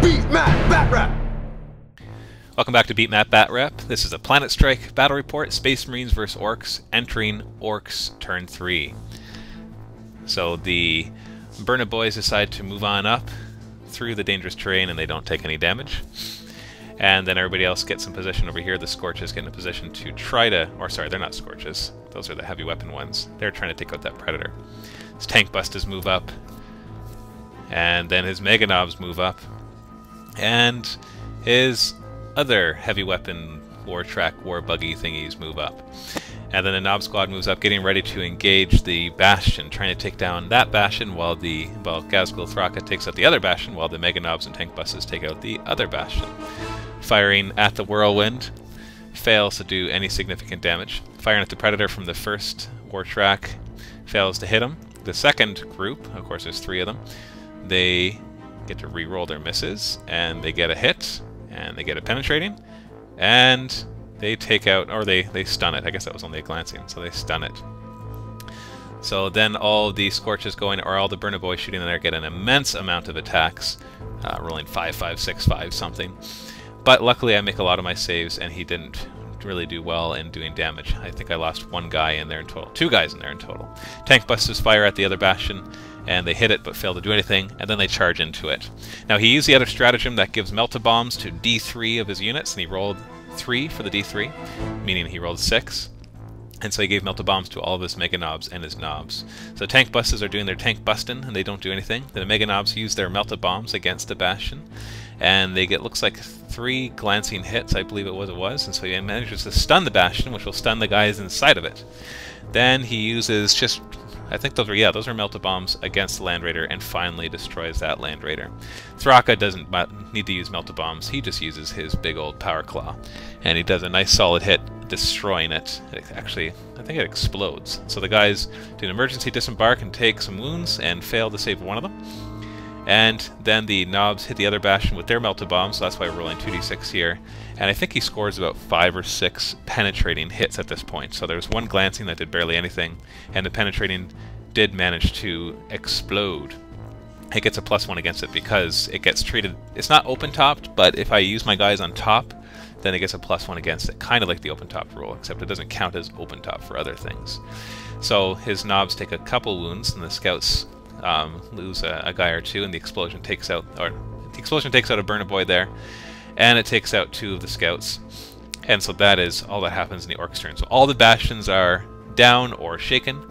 Beat Map Batrep! Welcome back to Beat Map Batrep. This is a Planetstrike battle report, Space Marines vs. Orks, entering Orks Turn 3. So the Burna Boys decide to move on up through the dangerous terrain and they don't take any damage. And then everybody else gets in position over here. The Scorches get in a position to try to... Or sorry, they're not Scorches. Those are the heavy weapon ones. They're trying to take out that Predator. His Tank Busters move up. And then his Mega Knobs move up. And his other heavy weapon war track, war buggy thingies move up. And then the Knob Squad moves up, getting ready to engage the Bastion, trying to take down that Bastion while Gazgul Thraka takes out the other Bastion, while the Mega Knobs and Tank Buses take out the other Bastion. Firing at the Whirlwind fails to do any significant damage. Firing at the Predator from the first war track fails to hit him. The second group, of course there's three of them, they get to re-roll their misses, and they get a hit, and they get a penetrating, and they take out, or they stun it. I guess that was only a glancing, so they stun it. So then all the Scorches going, or all the Burna Boys shooting in there, get an immense amount of attacks, rolling 5, 5, 6, 5 something. But luckily I make a lot of my saves, and he didn't really do well in doing damage. I think I lost one guy in there in total. Two guys in there in total. Tank Busters fire at the other Bastion, and they hit it but fail to do anything, and then they charge into it. Now he used the other stratagem that gives Melt-A-Bombs to D3 of his units, and he rolled 3 for the D3, meaning he rolled 6. And so he gave Melt-A-Bombs to all of his Mega Knobs and his Knobs. So Tank Busters are doing their tank busting, and they don't do anything. The Mega Knobs use their Melt-A-Bombs against the Bastion, and they get, looks like, 3 glancing hits, I believe it was, and so he manages to stun the Bastion, which will stun the guys inside of it. Then he uses just, I think those are Melt-A-Bombs against the Land Raider, and finally destroys that Land Raider. Thraka doesn't need to use Melt-A-Bombs, he just uses his big old Power Claw, and he does a nice solid hit, destroying it. Actually, I think it explodes. So the guys do an emergency disembark and take some wounds, and fail to save one of them. And then the Knobs hit the other Bastion with their Melt-A-Bombs, so that's why we're rolling 2d6 here. And I think he scores about 5 or 6 penetrating hits at this point. So there's one glancing that did barely anything, and the penetrating did manage to explode. It gets a +1 against it because it gets treated... It's not open-topped, but if I use my guys on top, then it gets a +1 against it. Kind of like the open-top rule, except it doesn't count as open-top for other things. So his Knobs take a couple wounds, and the Scouts lose a guy or two, and the explosion takes out a Burna Boy there, and it takes out 2 of the Scouts, and so that is all that happens in the Orks turn. So all the Bastions are down or shaken.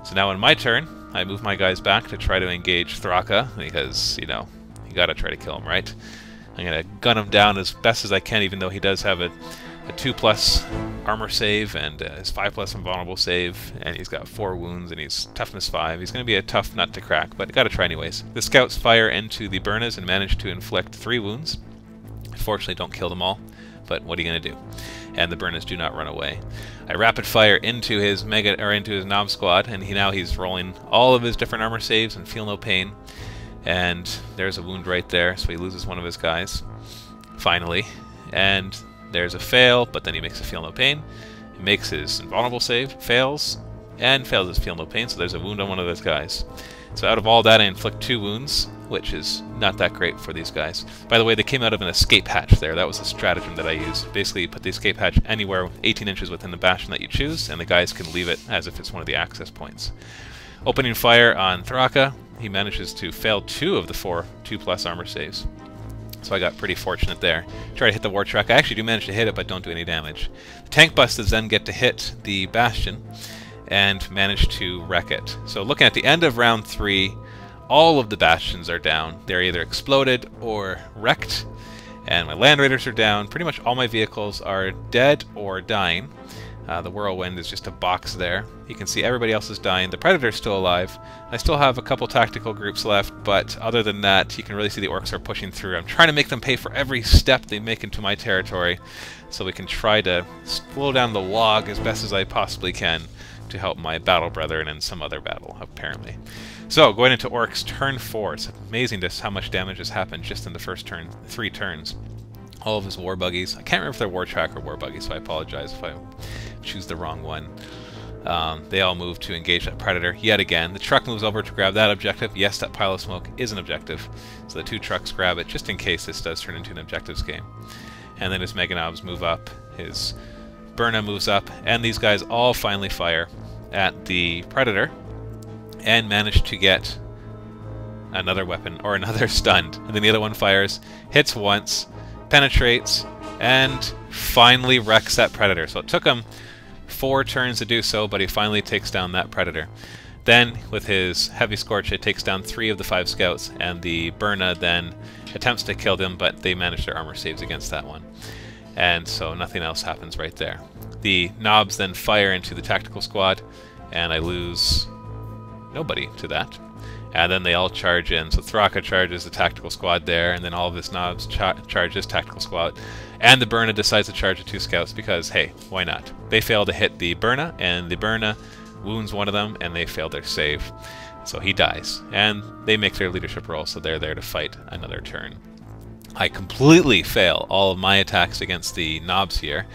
So now in my turn, I move my guys back to try to engage Thraka, because, you know, you gotta try to kill him, right? I'm gonna gun him down as best as I can, even though he does have a 2+ armor save and his 5+ invulnerable save, and he's got 4 wounds and he's toughness 5. He's going to be a tough nut to crack, but gotta try anyways. The Scouts fire into the Burnas and manage to inflict 3 wounds. Fortunately, don't kill them all, but what are you going to do? And the Burnas do not run away. I rapid fire into his Knob Squad, and he's rolling all of his different armor saves and feel no pain. And there's a wound right there, so he loses one of his guys. Finally, and there's a fail, but then he makes a feel no pain. He makes his invulnerable save, fails, and fails his feel no pain, so there's a wound on one of those guys. So out of all that, I inflict 2 wounds, which is not that great for these guys. By the way, they came out of an escape hatch there. That was a stratagem that I used. Basically, you put the escape hatch anywhere 18 inches within the Bastion that you choose, and the guys can leave it as if it's one of the access points. Opening fire on Thraka, he manages to fail 2 of the 4 2+ armor saves. So I got pretty fortunate there. Try to hit the war track. I actually do manage to hit it, but don't do any damage. The Tank Busters then get to hit the Bastion and manage to wreck it. So looking at the end of round 3, all of the Bastions are down. They're either exploded or wrecked, and my Land Raiders are down. Pretty much all my vehicles are dead or dying. The Whirlwind is just a box there. You can see everybody else is dying. The Predator's still alive. I still have a couple tactical groups left, but other than that, you can really see the Orks are pushing through. I'm trying to make them pay for every step they make into my territory, so we can try to slow down the log as best as I possibly can to help my battle brethren in some other battle, apparently. So, going into Orks Turn 4, it's amazing just how much damage has happened just in the first 3 turns. All of his war buggies. I can't remember if they're war track or war buggies, so I apologize if I choose the wrong one. They all move to engage that Predator yet again. The truck moves over to grab that objective. Yes, that pile of smoke is an objective. So the two trucks grab it just in case this does turn into an objectives game. And then his Meganobs move up, his Burna moves up, and these guys all finally fire at the Predator and manage to get another weapon, or another stunned. And then the other one fires, hits once, penetrates, and finally wrecks that Predator. So it took him 4 turns to do so, but he finally takes down that Predator. Then, with his Heavy Scorch, it takes down 3 of the 5 scouts, and the Burna then attempts to kill them, but they manage their armor saves against that one. And so nothing else happens right there. The Knobs then fire into the tactical squad, and I lose nobody to that. And then they all charge in. So Thraka charges the tactical squad there, and then all of his Knobs charge his tactical squad. And the Burna decides to charge the 2 scouts because, hey, why not? They fail to hit the Burna, and the Burna wounds one of them, and they fail their save. So he dies. And they make their leadership roll, so they're there to fight another turn. I completely fail all of my attacks against the Knobs here,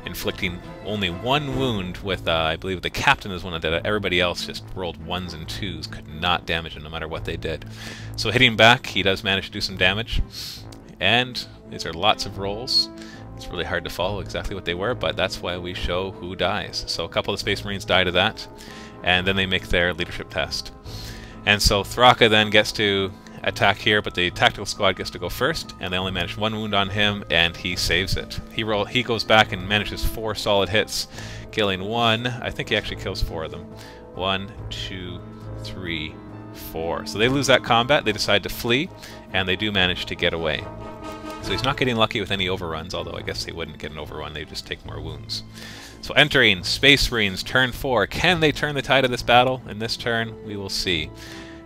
inflicting only 1 wound with, I believe the captain is one that did it. Everybody else just rolled 1s and 2s, could not damage him no matter what they did. So hitting back, he does manage to do some damage, and these are lots of rolls. It's really hard to follow exactly what they were, but that's why we show who dies. So a couple of Space Marines die to that, and then they make their leadership test. And so Thraka then gets to attack here, but the tactical squad gets to go first, and they only manage 1 wound on him, and he saves it. He goes back and manages 4 solid hits, killing 1. I think he actually kills 4 of them. 1, 2, 3, 4. So they lose that combat, they decide to flee, and they do manage to get away. So he's not getting lucky with any overruns, although I guess they wouldn't get an overrun, they just take more wounds. So entering Space Marines, turn 4. Can they turn the tide of this battle? In this turn, we will see.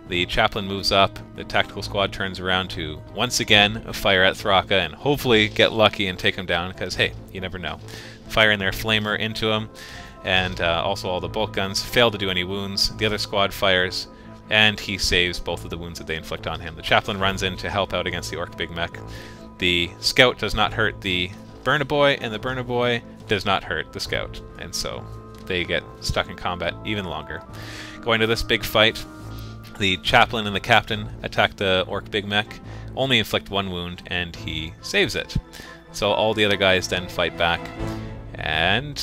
The chaplain moves up, the tactical squad turns around to, once again, fire at Thraka and hopefully get lucky and take him down, because, hey, you never know. Firing their flamer into him, and also all the bolt guns fail to do any wounds. The other squad fires, and he saves both of the wounds that they inflict on him. The chaplain runs in to help out against the Ork Big Mech. The scout does not hurt the Burna Boy, and the Burna Boy does not hurt the scout, and so they get stuck in combat even longer. Going to this big fight, the chaplain and the captain attack the Ork Big Mech, only inflict 1 wound, and he saves it. So all the other guys then fight back, and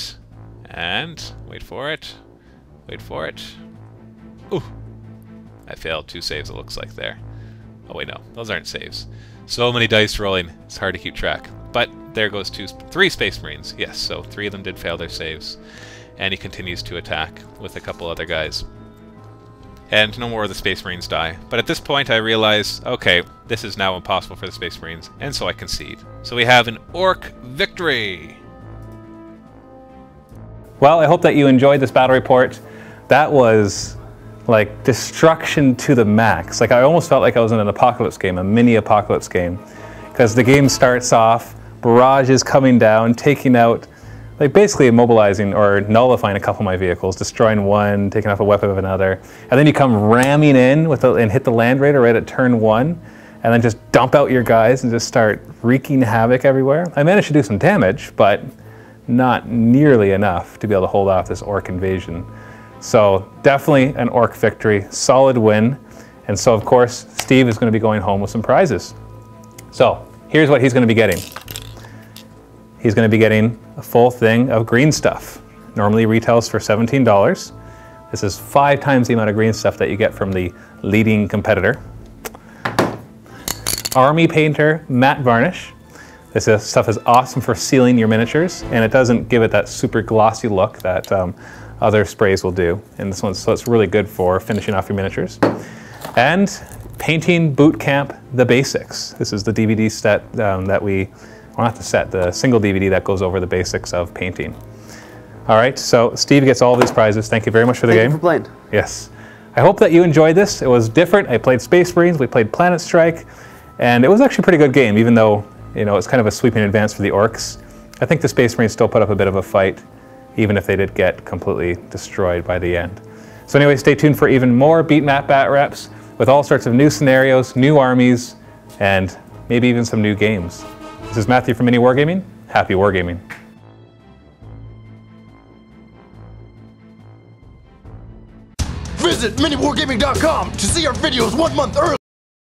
wait for it, ooh, I failed 2 saves it looks like there. Oh wait, no, those aren't saves. So many dice rolling, it's hard to keep track. But there goes 3 Space Marines, yes, so 3 of them did fail their saves, and he continues to attack with a couple other guys. And no more of the Space Marines die. But at this point I realize, okay, this is now impossible for the Space Marines, and so I concede. So we have an Ork Victory! Well, I hope that you enjoyed this battle report. That was like destruction to the max. Like I almost felt like I was in an apocalypse game, a mini apocalypse game. Because the game starts off, barrages coming down, taking out, like basically immobilizing or nullifying a couple of my vehicles, destroying one, taking off a weapon of another, and then you come ramming in with and hit the Land Raider right at turn 1, and then just dump out your guys and just start wreaking havoc everywhere. I managed to do some damage, but not nearly enough to be able to hold off this Ork invasion. So definitely an Ork victory, solid win, and so of course Steve is going to be going home with some prizes. So here's what he's going to be getting. He's going to be getting a full thing of green stuff. Normally retails for $17. This is 5 times the amount of green stuff that you get from the leading competitor. Army Painter Matte Varnish. This stuff is awesome for sealing your miniatures, and it doesn't give it that super glossy look that other sprays will do. And this one, so it's really good for finishing off your miniatures. And Painting Boot Camp The Basics. This is the DVD set that we, well, not the set, the single DVD that goes over the basics of painting. All right, so Steve gets all of these prizes. Thank you very much for the game. Thank you for playing. Yes. I hope that you enjoyed this. It was different. I played Space Marines, we played Planetstrike, and it was actually a pretty good game, even though, you know, it's kind of a sweeping advance for the Orks. I think the Space Marines still put up a bit of a fight, even if they did get completely destroyed by the end. So anyway, stay tuned for even more Beat Map Bat Reps with all sorts of new scenarios, new armies, and maybe even some new games. This is Matthew from MiniWarGaming. Happy wargaming. Visit MiniWarGaming.com to see our videos 1 month early.